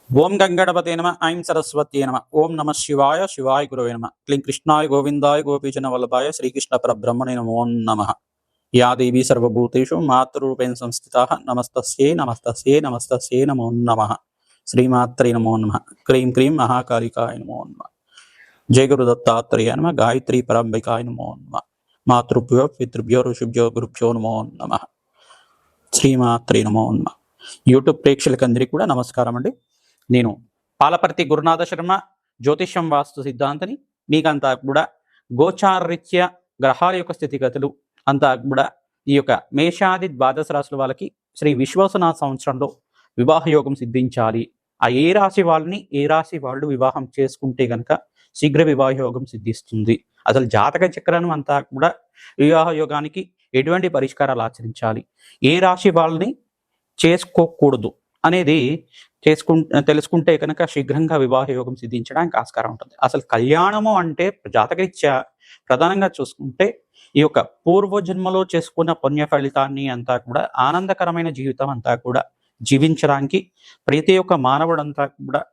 ఓం గంగణపతే నమ ఐం సరస్వత్యే నమ ఓం నమ శివాయ శివాయ గురవే నమ క్లీం కృష్ణాయ గోవిందాయ గోపీజన వల్లభాయ శ్రీకృష్ణ పరబ్రహ్మణే నమో నమః. యా దేవీ సర్వభూతేషు మాతృరూపేణ సంస్థితాః నమస్తస్యై నమస్తస్యై నమస్తస్యై నమో నమః. శ్రీమాత్రే నమో నమః. క్రీం క్రీం మహాకాళికాయ నమో నమః. జయ గురు దత్తాత్రేయ నమ. గాయత్రీ పరంబికాయ నమో నమః. మాతృభ్యో పితృభ్యో ఋషిభ్యో గురుభ్యో నమో నమః. శ్రీమాత్రే నమో నమః. యూట్యూబ్ ప్రేక్షకులందరికీ కూడా నమస్కారం అండి. నేను పాలపర్తి గురునాథ శర్మ, జ్యోతిష్యం వాస్తు సిద్ధాంతని. మీకంతా కూడా గోచారరీత్యా గ్రహాల యొక్క స్థితిగతులు అంతా కూడా ఈ యొక్క మేషాది ద్వాదశ రాశుల వాళ్ళకి శ్రీ విశ్వాసనాథ సంవత్సరంలో వివాహ యోగం సిద్ధించాలి. ఆ ఏ రాశి వాళ్ళని ఏ రాశి వాళ్ళు వివాహం చేసుకుంటే గనక శీఘ్ర వివాహ యోగం సిద్ధిస్తుంది, అసలు జాతక చక్రం అంతా కూడా వివాహ యోగానికి ఎటువంటి పరిష్కారాలు ఆచరించాలి, ఏ రాశి వాళ్ళని చేసుకోకూడదు అనేది తెలుసుకుంటే కనుక శీఘ్రంగా వివాహ యోగం సిద్ధించడానికి ఆస్కారం ఉంటుంది. అసలు కళ్యాణము అంటే జాతకరీత్యా ప్రధానంగా చూసుకుంటే ఈ యొక్క పూర్వజన్మలో చేసుకున్న పుణ్య ఫలితాన్ని అంతా కూడా ఆనందకరమైన జీవితం అంతా కూడా జీవించడానికి ప్రతి ఒక్క మానవుడంతా కూడా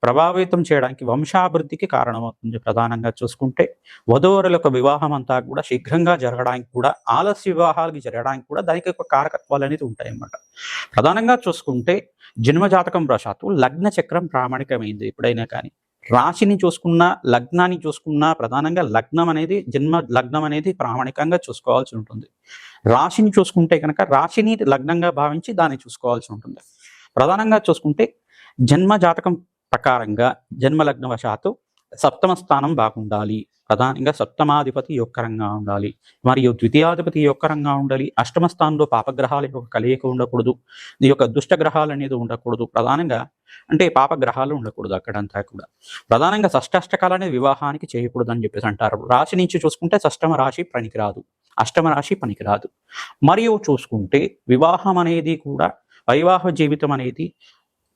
ప్రభావితం చేయడానికి వంశాభివృద్ధికి కారణమవుతుంది. ప్రధానంగా చూసుకుంటే వధూవరుల యొక్క వివాహం అంతా కూడా శీఘ్రంగా జరగడానికి కూడా, ఆలస్య వివాహాలకి జరగడానికి కూడా దానికి ఒక కారకత్వాలు అనేది ఉంటాయి అన్నమాట. ప్రధానంగా చూసుకుంటే జన్మజాతకం వశాత్తు లగ్న చక్రం ప్రామాణికమైంది. ఎప్పుడైనా కానీ రాశిని చూసుకున్నా లగ్నాన్ని చూసుకున్నా ప్రధానంగా లగ్నం అనేది లగ్నం అనేది ప్రామాణికంగా చూసుకోవాల్సి ఉంటుంది. రాశిని చూసుకుంటే కనుక రాశిని లగ్నంగా భావించి దాన్ని చూసుకోవాల్సి ఉంటుంది. ప్రధానంగా చూసుకుంటే జన్మ జాతకం ప్రకారంగా జన్మలగ్న వశాత్తు సప్తమ స్థానం బాగుండాలి. ప్రధానంగా సప్తమాధిపతి యొక్కరంగా ఉండాలి, మరియు ద్వితీయాధిపతి యొక్కరంగా ఉండాలి. అష్టమ స్థానంలో పాపగ్రహాల యొక్క కలయిక ఉండకూడదు, ఈ యొక్క దుష్టగ్రహాలు అనేది ఉండకూడదు. ప్రధానంగా అంటే పాపగ్రహాలు ఉండకూడదు అక్కడంతా కూడా. ప్రధానంగా షష్టాష్టకాలు అనేది వివాహానికి చేయకూడదు అని చెప్పేసి అంటారు. రాశి నుంచి చూసుకుంటే షష్టమ రాశి పనికిరాదు, అష్టమ రాశి పనికిరాదు. మరియు చూసుకుంటే వివాహం అనేది కూడా వైవాహ జీవితం అనేది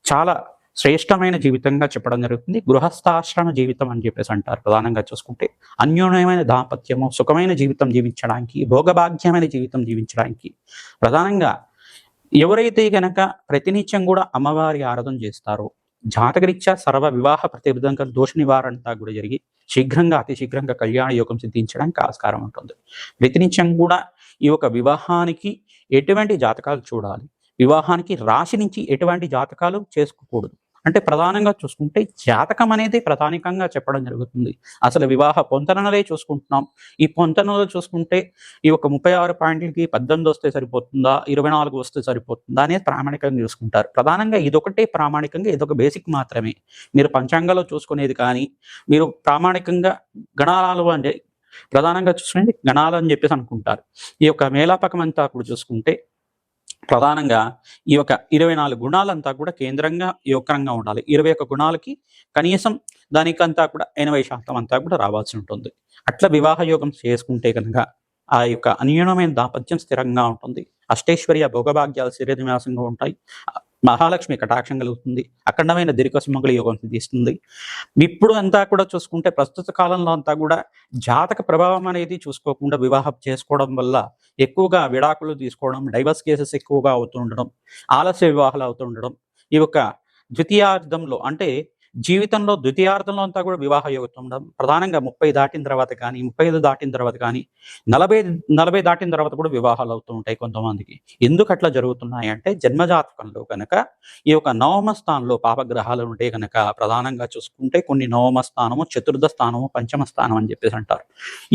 చాలా శ్రేష్టమైన జీవితంగా చెప్పడం జరుగుతుంది. గృహస్థాశ్రమ జీవితం అని చెప్పేసి అంటారు. ప్రధానంగా చూసుకుంటే అన్యోన్యమైన దాంపత్యము, సుఖమైన జీవితం జీవించడానికి, భోగభాగ్యమైన జీవితం జీవించడానికి ప్రధానంగా ఎవరైతే గనక ప్రతినిత్యం కూడా అమ్మవారి ఆరాధన చేస్తారో జాతకరీత్యా సర్వ వివాహ ప్రతిబద్ధంగా దోష నివారణంతా కూడా జరిగి శీఘ్రంగా అతి శీఘ్రంగా కళ్యాణ యోగం సిద్ధించడానికి ఆస్కారం ఉంటుంది. ప్రతినిత్యం కూడా ఈ యొక్క వివాహానికి ఎటువంటి జాతకాలు చూడాలి, వివాహానికి రాశి నుంచి ఎటువంటి జాతకాలు చేసుకోకూడదు అంటే ప్రధానంగా చూసుకుంటే జాతకం అనేది ప్రధానికంగా చెప్పడం జరుగుతుంది. అసలు వివాహ పొంతనలే చూసుకుంటున్నాం. ఈ పొంతనలో చూసుకుంటే ఈ యొక్క 36 పాయింట్లకి 18 వస్తే సరిపోతుందా, 24 వస్తే సరిపోతుందా అనేది ప్రామాణికంగా చూసుకుంటారు. ప్రధానంగా ఇదొకటే ప్రామాణికంగా, ఇదొక బేసిక్ మాత్రమే. మీరు పంచాంగంలో చూసుకునేది కానీ మీరు ప్రామాణికంగా గణాలు అంటే ప్రధానంగా చూసుకునేది గణాలు అని చెప్పేసి అనుకుంటారు. ఈ యొక్క మేలాపకం అంతా కూడా చూసుకుంటే ప్రధానంగా ఈ యొక్క 24 గుణాలంతా కూడా కేంద్రంగా యోగకరంగా ఉండాలి. 21 గుణాలకి కనీసం దానికంతా కూడా 80% అంతా కూడా రావాల్సి ఉంటుంది. అట్లా వివాహ యోగం చేసుకుంటే కనుక ఆ యొక్క అన్యోన్యమైన దాంపత్యం స్థిరంగా ఉంటుంది. అష్టైశ్వర్య భోగభాగ్యాలు స్థిరనివాసంగా ఉంటాయి. మహాలక్ష్మి కటాక్షం కలుగుతుంది. అఖండమైన దీర్ఘ సుమంగళ యోగం సిద్ధిస్తుంది. ఇప్పుడు అంతా కూడా చూసుకుంటే ప్రస్తుత కాలంలో అంతా కూడా జాతక ప్రభావం అనేది చూసుకోకుండా వివాహం చేసుకోవడం వల్ల ఎక్కువగా విడాకులు తీసుకోవడం, డైవర్స్ కేసెస్ ఎక్కువగా అవుతుండడం, ఆలస్య వివాహాలు అవుతుండడం, ఈ యొక్క ద్వితీయార్థంలో అంటే జీవితంలో ద్వితీయార్థంలో అంతా కూడా వివాహ యోగం ఉండడం, ప్రధానంగా 30 దాటిన తర్వాత కానీ 35 దాటిన తర్వాత కానీ 40 దాటిన తర్వాత కూడా వివాహాలు అవుతూ ఉంటాయి కొంతమందికి. ఎందుకు అట్లా జరుగుతున్నాయి అంటే జన్మజాతకంలో కనుక ఈ యొక్క నవమ స్థానంలో పాపగ్రహాలు ఉంటే కనుక ప్రధానంగా చూసుకుంటే కొన్ని నవమ స్థానము, చతుర్థ స్థానము, పంచమ స్థానం అని చెప్పేసి అంటారు.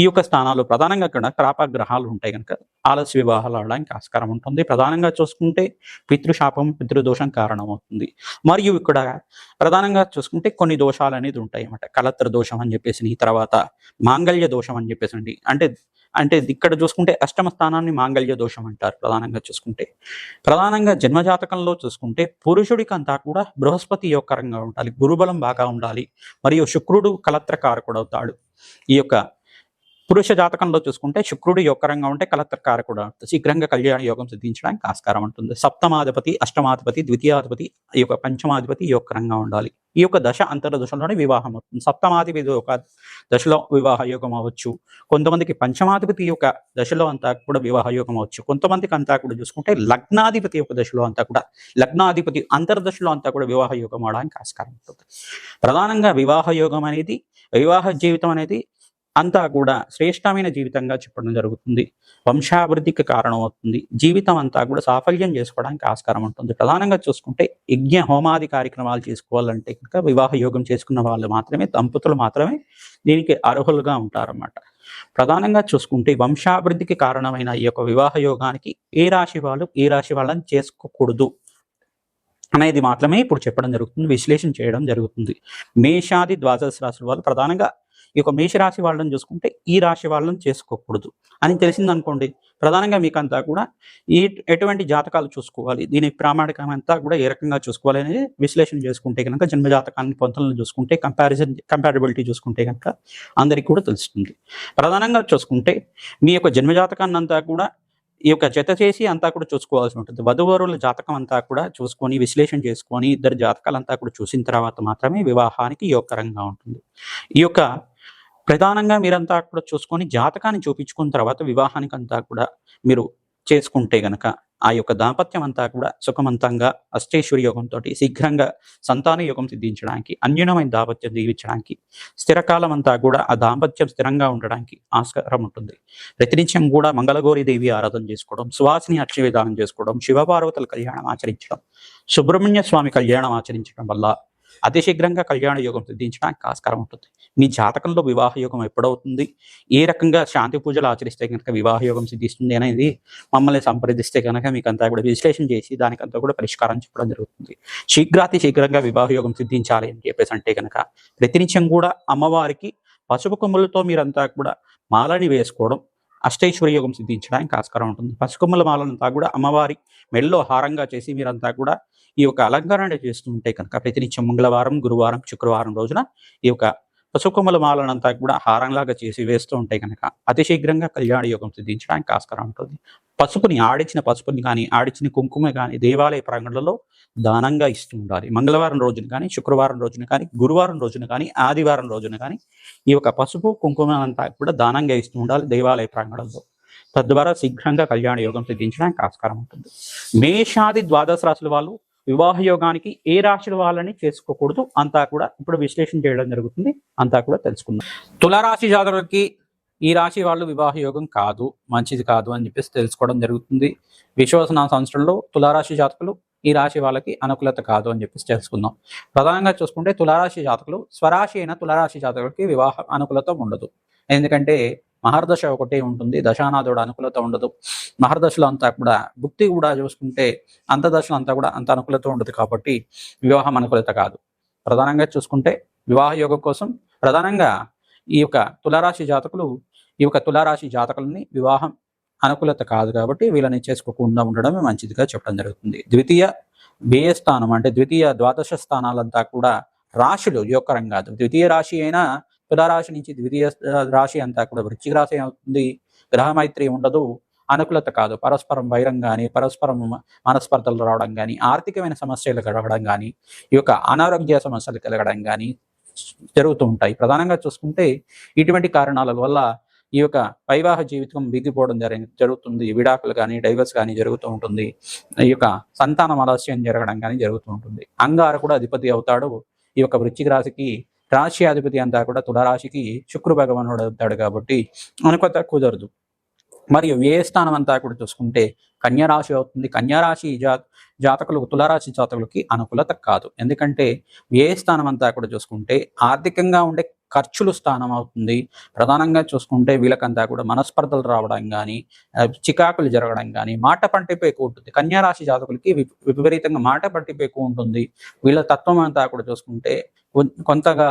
ఈ యొక్క స్థానాలు ప్రధానంగా కూడా పాపగ్రహాలు ఉంటాయి కనుక ఆలస్య వివాహాలు అవడానికి ఆస్కారం ఉంటుంది. ప్రధానంగా చూసుకుంటే పితృశాపం, పితృదోషం కారణమవుతుంది. మరియు ఇక్కడ ప్రధానంగా చూసుకుంటే కొన్ని దోషాలు అనేది ఉంటాయి అన్నమాట. కలత్ర దోషం అని చెప్పేసి, తర్వాత మాంగళ్య దోషం అని చెప్పేసి అంటే ఇక్కడ చూసుకుంటే అష్టమ స్థానాన్ని మాంగళ్య దోషం అంటారు. ప్రధానంగా చూసుకుంటే ప్రధానంగా జన్మజాతకంలో చూసుకుంటే పురుషుడికి అంతా కూడా బృహస్పతి యోగకరంగా ఉండాలి, గురుబలం బాగా ఉండాలి, మరియు శుక్రుడు కలత్ర కారకుడు అవుతాడు. ఈ యొక్క పురుష జాతకంలో చూసుకుంటే శుక్రుడు యొక్కరంగా ఉంటే కలత్రకారకుడు అవుతుంది. శీఘ్రంగా కళ్యాణ యోగం సిద్ధించడానికి ఆస్కారం ఉంటుంది. సప్తమాధిపతి, అష్టమాధిపతి, ద్వితీయాధిపతి, ఈ యొక్క పంచమాధిపతి యొక్కరంగా ఉండాలి. ఈ యొక్క దశ అంతర్దశలోనే వివాహం అవుతుంది. సప్తమాధిపతి ఒక దశలో వివాహ యోగం అవ్వచ్చు. కొంతమందికి పంచమాధిపతి యొక్క దశలో అంతా కూడా వివాహ యోగం అవ్వచ్చు. కొంతమందికి అంతా కూడా చూసుకుంటే లగ్నాధిపతి యొక్క దశలో అంతా కూడా, లగ్నాధిపతి అంతర్దశలో అంతా కూడా వివాహ యోగం అవడానికి ఆస్కారం ఉంటుంది. ప్రధానంగా వివాహ యోగం అనేది, వివాహ జీవితం అనేది అంతా కూడా శ్రేష్టమైన జీవితంగా చెప్పడం జరుగుతుంది. వంశాభివృద్ధికి కారణం అవుతుంది. జీవితం అంతా కూడా సాఫల్యం చేసుకోవడానికి ఆస్కారం ఉంటుంది. ప్రధానంగా చూసుకుంటే యజ్ఞ హోమాది కార్యక్రమాలు చేసుకోవాలంటే కనుక వివాహ యోగం చేసుకున్న వాళ్ళు మాత్రమే, దంపతులు మాత్రమే దీనికి అర్హులుగా ఉంటారన్నమాట. ప్రధానంగా చూసుకుంటే వంశాభివృద్ధికి కారణమైన ఈ యొక్క వివాహ యోగానికి ఏ రాశి వాళ్ళు ఏ రాశి వాళ్ళని చేసుకోకూడదు అనేది మాత్రమే ఇప్పుడు చెప్పడం జరుగుతుంది, విశ్లేషణ చేయడం జరుగుతుంది. మేషాది ద్వాదశ రాశుల వాళ్ళు ప్రధానంగా ఈ యొక్క మేషరాశి వాళ్ళని చూసుకుంటే ఈ రాశి వాళ్ళని చేసుకోకూడదు అని తెలిసిందనుకోండి. ప్రధానంగా మీకు అంతా కూడా ఎటువంటి జాతకాలు చూసుకోవాలి, దీని ప్రామాణికం అంతా కూడా ఏ రకంగా చూసుకోవాలి అనేది విశ్లేషణ చేసుకుంటే కనుక, జన్మ జాతకాన్ని పొంతలను చూసుకుంటే, కంపారిబిలిటీ చూసుకుంటే కనుక అందరికీ కూడా తెలుస్తుంది. ప్రధానంగా చూసుకుంటే మీ యొక్క జన్మ జాతకాన్ని అంతా కూడా ఈ యొక్క జత చేసి అంతా కూడా చూసుకోవాల్సి ఉంటుంది. వధువరుల జాతకం అంతా కూడా చూసుకొని విశ్లేషణ చేసుకొని ఇద్దరు జాతకాలంతా కూడా చూసిన తర్వాత మాత్రమే వివాహానికి యోగకరంగా ఉంటుంది. ఈ యొక్క ప్రధానంగా మీరంతా కూడా చూసుకొని జాతకాన్ని చూపించుకున్న తర్వాత వివాహానికి అంతా కూడా మీరు చేసుకుంటే గనక ఆ యొక్క దాంపత్యం అంతా కూడా సుఖవంతంగా అష్టైశ్వర్య యోగంతో శీఘ్రంగా సంతాన యోగం సిద్ధించడానికి, అన్యూనమైన దాంపత్యం జీవించడానికి, స్థిరకాలం అంతా కూడా ఆ దాంపత్యం స్థిరంగా ఉండడానికి ఆస్కారం ఉంటుంది. ప్రతినిత్యం కూడా మంగళగౌరి దేవి ఆరాధన చేసుకోవడం, సువాసిని అక్షయ విధానం చేసుకోవడం, శివపార్వతుల కళ్యాణం ఆచరించడం, సుబ్రహ్మణ్య స్వామి కళ్యాణం ఆచరించడం వల్ల అతి శీఘ్రంగా కళ్యాణ యోగం సిద్ధించడానికి ఆస్కారం ఉంటుంది. మీ జాతకంలో వివాహ యోగం ఎప్పుడవుతుంది, ఏ రకంగా శాంతి పూజలు ఆచరిస్తే కనుక వివాహ యోగం సిద్ధిస్తుంది అనేది మమ్మల్ని సంప్రదిస్తే కనుక మీకు అంతా కూడా విశ్లేషణ చేసి దానికంతా కూడా పరిష్కారం చెప్పడం జరుగుతుంది. శీఘ్రంగా వివాహ యోగం సిద్ధించాలి అని చెప్పేసి అంటే కనుక ప్రతినిత్యం కూడా అమ్మవారికి పసుపు కొమ్ములతో మీరంతా కూడా మాలని వేసుకోవడం అష్టైశ్వర్య యోగం సిద్ధించడానికి ఆస్కారం ఉంటుంది. పసుకొమ్మల మాలంతా కూడా అమ్మవారి మెడలో హారంగా చేసి మీరంతా కూడా ఈ యొక్క అలంకరణ చేస్తూ ఉంటే కనుక ప్రతినిత్యం మంగళవారం, గురువారం, శుక్రవారం రోజున ఈ యొక్క పసుకొమ్మల మాలనంతా కూడా హారంలాగా చేసి వేస్తూ ఉంటే కనుక అతి శీఘ్రంగా కళ్యాణ యోగం సిద్ధించడానికి ఆస్కారం ఉంటుంది. ఆడిచిన పసుపుని కానీ, ఆడిచిన కుంకుమ కానీ దేవాలయ ప్రాంగణంలో దానంగా ఇస్తూ ఉండాలి. మంగళవారం రోజున కానీ, శుక్రవారం రోజున కానీ, గురువారం రోజున కానీ, ఆదివారం రోజున కానీ ఈ యొక్క పసుపు కుంకుమ అంతా కూడా దానంగా ఇస్తూ ఉండాలి దేవాలయ ప్రాంగణంలో. తద్వారా శీఘ్రంగా కళ్యాణ యోగం సిద్ధించడానికి ఆస్కారం ఉంటుంది. మేషాది ద్వాదశ రాశుల వాళ్ళు వివాహ యోగానికి ఏ రాశుల వాళ్ళని చేసుకోకూడదు అంతా కూడా ఇప్పుడు విశ్లేషణ చేయడం జరుగుతుంది, అంతా కూడా తెలుసుకుందాం. తులారాశి జాతకులకి ఈ రాశి వాళ్ళు వివాహ యోగం కాదు, మంచిది కాదు అని చెప్పేసి తెలుసుకోవడం జరుగుతుంది. విశ్వసన సంవత్సరంలో తులారాశి జాతకులు ఈ రాశి వాళ్ళకి అనుకూలత కాదు అని చెప్పేసి తెలుసుకుందాం. ప్రధానంగా చూసుకుంటే తులారాశి జాతకులు, స్వరాశి అయిన తులారాశి జాతకులకి వివాహ అనుకూలత ఉండదు. ఎందుకంటే మహర్దశ ఒకటే ఉంటుంది, దశానాథుడు అనుకూలత ఉండదు. మహర్దశలో అంతా కూడా భుక్తి కూడా చూసుకుంటే అంతదశలో అంతా కూడా అంత అనుకూలత ఉండదు కాబట్టి వివాహం అనుకూలత కాదు. ప్రధానంగా చూసుకుంటే వివాహ యోగం కోసం ప్రధానంగా ఈ యొక్క తులారాశి జాతకులని వివాహం అనుకూలత కాదు కాబట్టి వీళ్ళని చేసుకోకుండా ఉండడమే మంచిదిగా చెప్పడం జరుగుతుంది. ద్వితీయ వ్యయ స్థానం అంటే ద్వితీయ ద్వాదశ స్థానాలంతా కూడా రాశులు యోగకరం కాదు. ద్వితీయ రాశి అయినా తులారాశి నుంచి ద్వితీయ రాశి అంతా కూడా వృశ్చిక రాశి అవుతుంది. గ్రహమైత్రి ఉండదు, అనుకూలత కాదు. పరస్పరం వైరం కానీ, పరస్పరం మనస్పర్ధలు రావడం కానీ, ఆర్థికమైన సమస్యలు కలగడం కానీ, ఈ యొక్క అనారోగ్య సమస్యలు కలగడం కానీ జరుగుతూ ఉంటాయి. ప్రధానంగా చూసుకుంటే ఇటువంటి కారణాల వల్ల ఈ యొక్క వైవాహ జీవితం బిగిపోవడం జరుగుతుంది. విడాకులు కానీ, డైవర్స్ కానీ జరుగుతూ ఉంటుంది. ఈ యొక్క సంతానం ఆలస్యం జరగడం కానీ జరుగుతూ ఉంటుంది. అంగారకుడు అధిపతి అవుతాడు. ఈ యొక్క వృశ్చిక రాశికి రాశి అధిపతి అంతా కూడా తులారాశికి శుక్ర భగవానుడు అవుతాడు కాబట్టి అనుకూలత కుదరదు. మరియు వ్యయ స్థానం అంతా కూడా చూసుకుంటే కన్యారాశి అవుతుంది. కన్యారాశి జాతకులు తులారాశి జాతకులకి అనుకూలత కాదు. ఎందుకంటే వ్యయ స్థానం అంతా కూడా చూసుకుంటే ఆర్థికంగా ఉండే ఖర్చులు స్థానం అవుతుంది. ప్రధానంగా చూసుకుంటే వీళ్ళకంతా కూడా మనస్పర్ధలు రావడం కానీ, చికాకులు జరగడం కానీ, మాట పట్టింపు ఎక్కువ ఉంటుంది. కన్యారాశి జాతకులకి విపరీతంగా మాట పట్టింపు ఎక్కువ ఉంటుంది. వీళ్ళ తత్వం అంతా కూడా చూసుకుంటే కొంతగా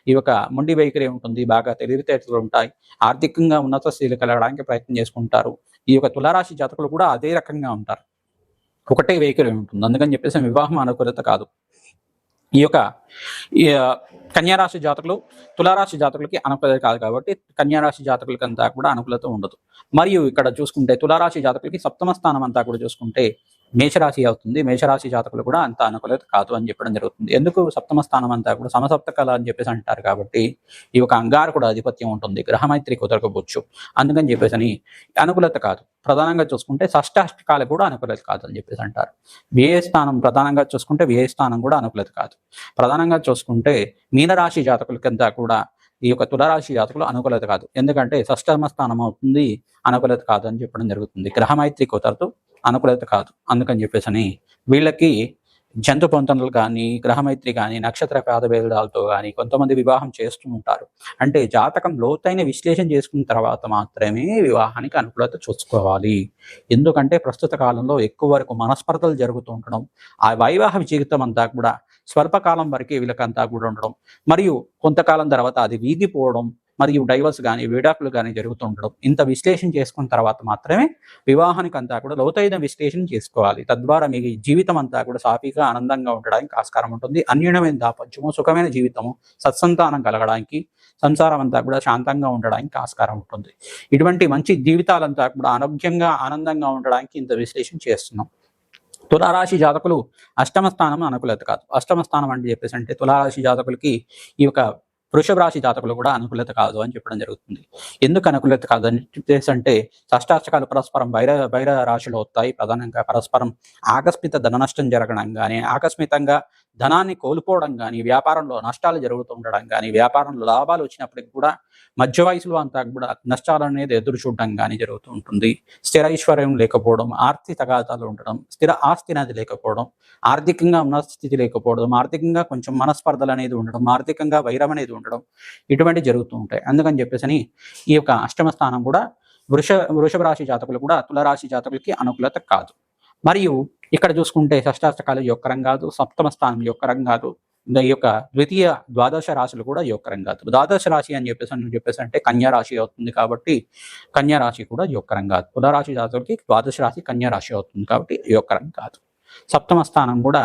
ఈ యొక్క మొండి వైఖరి ఉంటుంది, బాగా తెలివితేటలు ఉంటాయి, ఆర్థికంగా ఉన్నత స్థితికి వెళ్ళడానికి ప్రయత్నం చేసుకుంటారు. ఈ యొక్క తులారాశి జాతకులు కూడా అదే రకంగా ఉంటారు, ఒకటే వైఖరి ఉంటుంది. అందుకని చెప్పేసి వివాహం అనుకూలత కాదు. ఈ యొక్క ఈ, కన్యారాశి జాతకులు తులారాశి జాతకులకి అనుకూలత కాదు కాబట్టి కన్యారాశి జాతకులకంతా కూడా అనుకూలత ఉండదు. మరియు ఇక్కడ చూసుకుంటే తులారాశి జాతకులకి సప్తమ స్థానం అంతా కూడా చూసుకుంటే మేషరాశి అవుతుంది. మేషరాశి జాతకులు కూడా అంత అనుకూలత కాదు అని చెప్పడం జరుగుతుంది. ఎందుకు సప్తమ స్థానం అంతా కూడా సమసప్తకాల అని చెప్పేసి అంటారు కాబట్టి ఈ యొక్క అంగారకుడు ఆధిపత్యం ఉంటుంది, గ్రహమైత్రి కుదరకపోవచ్చు. అందుకని చెప్పేసి అని అనుకూలత కాదు. ప్రధానంగా చూసుకుంటే షష్టాష్టకాలు కూడా అనుకూలత కాదు అని చెప్పేసి అంటారు. వ్యయ స్థానం ప్రధానంగా చూసుకుంటే వ్యయ స్థానం కూడా అనుకూలత కాదు. ప్రధానంగా చూసుకుంటే మీనరాశి జాతకులకంతా కూడా ఈ యొక్క తులారాశి జాతకులు అనుకూలత కాదు. ఎందుకంటే షష్టమ స్థానం అవుతుంది, అనుకూలత కాదు అని చెప్పడం జరుగుతుంది. గ్రహమైత్రి కుదరదు, అనుకూలత కాదు. అందుకని చెప్పేసి అని వీళ్ళకి జంతు పొంతనలు కానీ, గ్రహమైత్రి కానీ, నక్షత్ర భేదాలతో కానీ కొంతమంది వివాహం చేస్తూ ఉంటారు. అంటే జాతకం లోతైన విశ్లేషణ చేసుకున్న తర్వాత మాత్రమే వివాహానికి అనుకూలత చూసుకోవాలి. ఎందుకంటే ప్రస్తుత కాలంలో ఎక్కువ వరకు మనస్పర్ధలు జరుగుతూ ఉండడం, ఆ వైవాహిక జీవితం అంతా కూడా స్వల్పకాలం వరకే వీళ్ళకంతా కూడా ఉండడం, మరియు కొంతకాలం తర్వాత అది వీగిపోవడం, మరియు డైవర్స్ కానీ విడాకులు కానీ జరుగుతూ ఉండడం. ఇంత విశ్లేషణ చేసుకున్న తర్వాత మాత్రమే వివాహానికి అంతా కూడా లోతైన విశ్లేషణ చేసుకోవాలి. తద్వారా మీ జీవితం అంతా కూడా సాఫీగా ఆనందంగా ఉండడానికి ఆస్కారం ఉంటుంది. అన్యోన్యమైన దాపత్యము, సుఖమైన జీవితము, సత్సంతానం కలగడానికి, సంసారం అంతా కూడా శాంతంగా ఉండడానికి ఆస్కారం ఉంటుంది. ఇటువంటి మంచి జీవితాలంతా కూడా ఆరోగ్యంగా ఆనందంగా ఉండడానికి ఇంత విశ్లేషణ చేస్తున్నాం. తులారాశి జాతకులు అష్టమ స్థానం అనుకూలత కాదు. అష్టమ స్థానం అంటే చెప్పేసి అంటే తులారాశి జాతకులకి ఈ యొక్క వృషభ రాశి జాతకులు కూడా అనుకూలత కాదు అని చెప్పడం జరుగుతుంది. ఎందుకు అనుకూలత కాదు అని చెప్పేసి అంటే షష్టాష్టకాలు పరస్పరం బైర రాశిలో వస్తాయి. ప్రధానంగా పరస్పరం ఆకస్మిక ధన నష్టం జరగడం కానీ, ఆకస్మికంగా ధనాన్ని కోల్పోవడం కానీ, వ్యాపారంలో నష్టాలు జరుగుతూ ఉండడం కానీ, వ్యాపారంలో లాభాలు వచ్చినప్పటికి కూడా మధ్య వయసులో అంతా కూడా నష్టాలు అనేది ఎదురు చూడడం కానీ జరుగుతూ ఉంటుంది. స్థిర ఐశ్వర్యం లేకపోవడం, ఆర్థిక తగాదాలు ఉండడం, స్థిర ఆస్తి అనేది లేకపోవడం, ఆర్థికంగా ఉన్న స్థితి లేకపోవడం, ఆర్థికంగా కొంచెం మనస్పర్ధలు అనేది ఉండడం, ఆర్థికంగా వైరం అనేది ఉండడం, ఇటువంటి జరుగుతూ ఉంటాయి. అందుకని చెప్పేసి ఈ యొక్క అష్టమ స్థానం కూడా వృషభ రాశి జాతకులు కూడా తులారాశి జాతకులకి అనుకూలత కాదు. మరియు ఇక్కడ చూసుకుంటే షష్టాష్టకాలు యొక్కరం కాదు, సప్తమ స్థానం యొక్కరం కాదు, ఈ యొక్క ద్వితీయ ద్వాదశ రాశులు కూడా యొక్కరం కాదు. ద్వాదశ రాశి అని చెప్పేసి అంటే కన్యా రాశి అవుతుంది కాబట్టి కన్యా రాశి కూడా యొక్కరం కాదు. తులారాశి జాతకులకి ద్వాదశ రాశి కన్యా రాశి అవుతుంది కాబట్టి యొక్కరం కాదు. సప్తమ స్థానం కూడా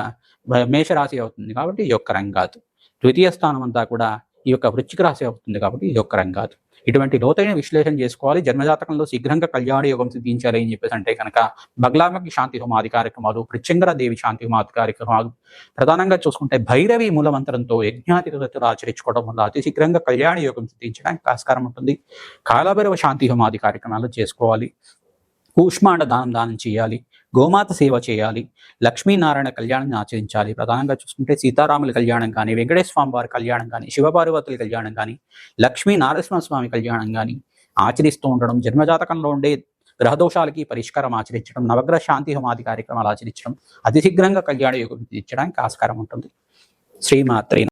మేషరాశి అవుతుంది కాబట్టి యొక్కరం కాదు. ద్వితీయ స్థానం అంతా కూడా ఈ యొక్క వృశ్చిక రాశి అవుతుంది కాబట్టి యొక్కరం కాదు. ఇటువంటి లోతైన విశ్లేషణ చేసుకోవాలి. జన్మజాతకంలో శీఘ్రంగా కళ్యాణ యోగం సిద్ధించాలి అని చెప్పేసి అంటే కనుక బగ్లామకి శాంతి హోమాది కార్యక్రమాలు, పృచ్ఛంగర దేవి శాంతి హోమాది కార్యక్రమాలు, ప్రధానంగా చూసుకుంటే భైరవి మూలమంత్రంతో యజ్ఞాతిగతులు ఆచరించుకోవడం వల్ల అతి శీఘ్రంగా కళ్యాణ యోగం సిద్ధించడానికి ఆస్కారం ఉంటుంది. కాలభైరవ శాంతి హోమాది కార్యక్రమాలు చేసుకోవాలి. కూష్మాండ దానం చేయాలి. గోమాత సేవ చేయాలి. లక్ష్మీనారాయణ కళ్యాణాన్ని ఆచరించాలి. ప్రధానంగా చూసుకుంటే సీతారాముల కళ్యాణం కానీ, వెంకటేశ్వర స్వామి వారి కళ్యాణం కానీ, శివపార్వతుల కళ్యాణం కానీ, లక్ష్మీ నారసింహస్వామి కళ్యాణం కానీ ఆచరిస్తూ ఉండడం, జన్మజాతకంలో ఉండే గ్రహదోషాలకి పరిష్కారం ఆచరించడం, నవగ్రహ శాంతి హోమాది కార్యక్రమాలు ఆచరించడం అతి శీఘ్రంగా కళ్యాణ యోగం ఇచ్చడానికి ఆస్కారం ఉంటుంది. శ్రీమాత్రే